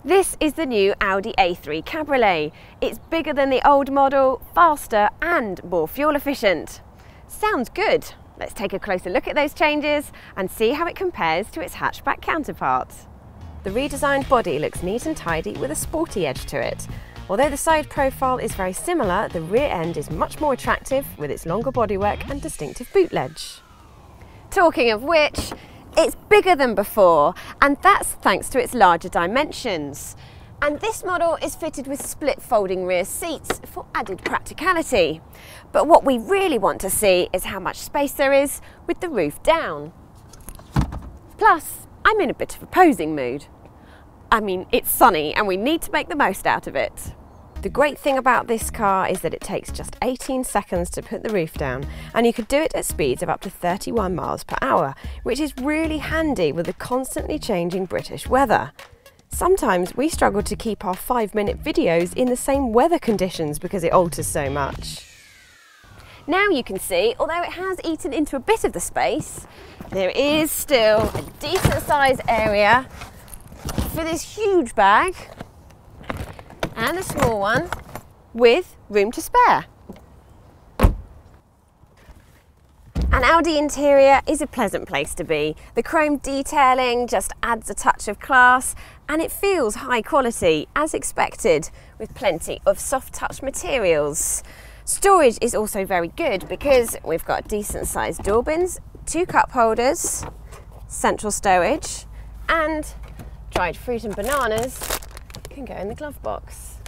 This is the new Audi A3 Cabriolet. It's bigger than the old model, faster and more fuel efficient. Sounds good. Let's take a closer look at those changes and see how it compares to its hatchback counterpart. The redesigned body looks neat and tidy with a sporty edge to it. Although the side profile is very similar, the rear end is much more attractive with its longer bodywork and distinctive boot ledge. Talking of which, it's bigger than before, and that's thanks to its larger dimensions. And this model is fitted with split folding rear seats for added practicality. But what we really want to see is how much space there is with the roof down. Plus, I'm in a bit of a posing mood. I mean, it's sunny and we need to make the most out of it. The great thing about this car is that it takes just 18 seconds to put the roof down, and you could do it at speeds of up to 31 miles per hour, which is really handy with the constantly changing British weather. Sometimes we struggle to keep our 5-minute videos in the same weather conditions because it alters so much. Now you can see, although it has eaten into a bit of the space, there is still a decent sized area for this huge bag and a small one with room to spare. An Audi interior is a pleasant place to be. The chrome detailing just adds a touch of class, and it feels high quality as expected with plenty of soft touch materials. Storage is also very good because we've got decent sized door bins, 2 cup holders, central stowage, and dried fruit and bananas can go in the glove box.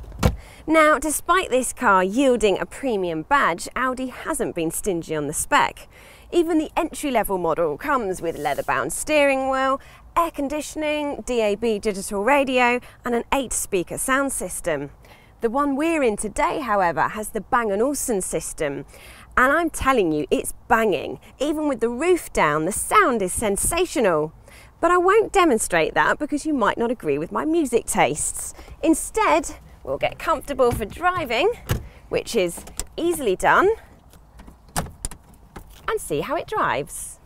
Now, despite this car yielding a premium badge, Audi hasn't been stingy on the spec. Even the entry-level model comes with leather-bound steering wheel, air conditioning, DAB digital radio, and an 8-speaker sound system. The one we're in today, however, has the Bang & Olufsen system, and I'm telling you, it's banging. Even with the roof down, the sound is sensational. But I won't demonstrate that because you might not agree with my music tastes. Instead, we'll get comfortable for driving, which is easily done, and see how it drives.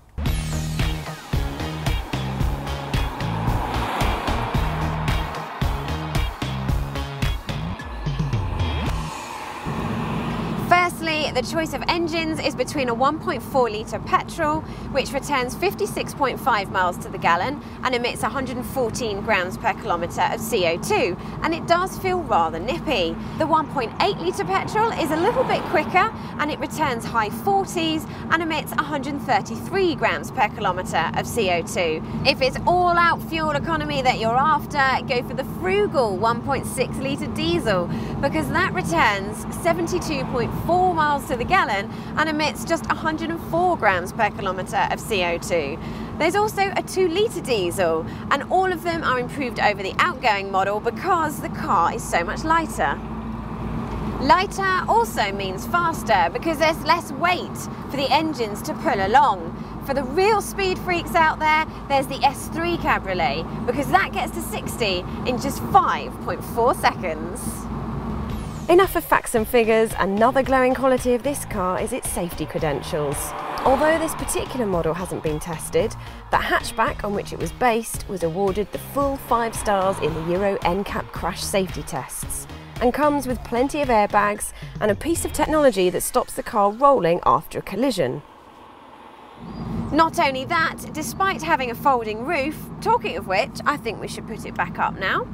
Firstly, the choice of engines is between a 1.4 litre petrol, which returns 56.5 miles to the gallon and emits 114 grams per kilometre of CO2, and it does feel rather nippy. The 1.8 litre petrol is a little bit quicker and it returns high 40s and emits 133 grams per kilometre of CO2. If it's all-out fuel economy that you're after, go for the frugal 1.6 litre diesel, because that returns 72.4 miles to the gallon and emits just 104 grams per kilometre of CO2. There's also a 2 litre diesel, and all of them are improved over the outgoing model because the car is so much lighter. Lighter also means faster because there's less weight for the engines to pull along. For the real speed freaks out there, there's the S3 Cabriolet, because that gets to 60 in just 5.4 seconds. Enough of facts and figures. Another glowing quality of this car is its safety credentials. Although this particular model hasn't been tested, the hatchback on which it was based was awarded the full 5 stars in the Euro NCAP crash safety tests, and comes with plenty of airbags and a piece of technology that stops the car rolling after a collision. Not only that, despite having a folding roof, talking of which, I think we should put it back up now.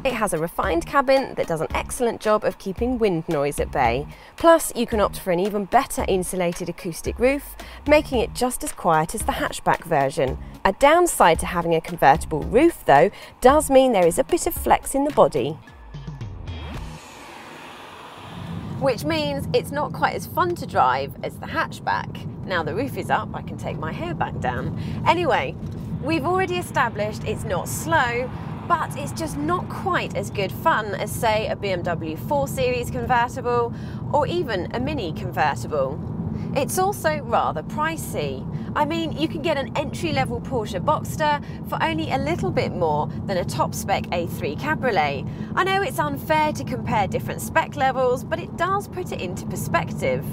It has a refined cabin that does an excellent job of keeping wind noise at bay. Plus, you can opt for an even better insulated acoustic roof, making it just as quiet as the hatchback version. A downside to having a convertible roof, though, does mean there is a bit of flex in the body. Which means it's not quite as fun to drive as the hatchback. Now the roof is up, I can take my hair back down. Anyway, we've already established it's not slow, but it's just not quite as good fun as, say, a BMW 4 Series convertible or even a Mini convertible. It's also rather pricey. I mean, you can get an entry-level Porsche Boxster for only a little bit more than a top-spec A3 Cabriolet. I know it's unfair to compare different spec levels, but it does put it into perspective.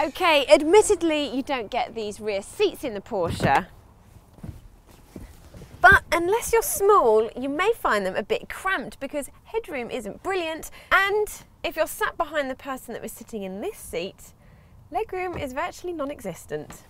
Okay, admittedly, you don't get these rear seats in the Porsche. But unless you're small, you may find them a bit cramped because headroom isn't brilliant. And if you're sat behind the person that was sitting in this seat, legroom is virtually non-existent.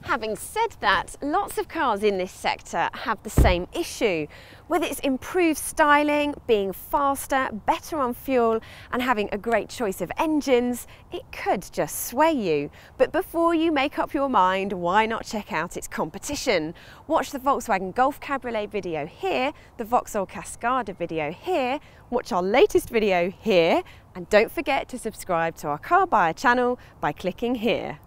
Having said that, lots of cars in this sector have the same issue. With its improved styling, being faster, better on fuel, and having a great choice of engines, it could just sway you. But before you make up your mind, why not check out its competition? Watch the Volkswagen Golf Cabriolet video here, the Vauxhall Cascada video here, watch our latest video here, and don't forget to subscribe to our Carbuyer channel by clicking here.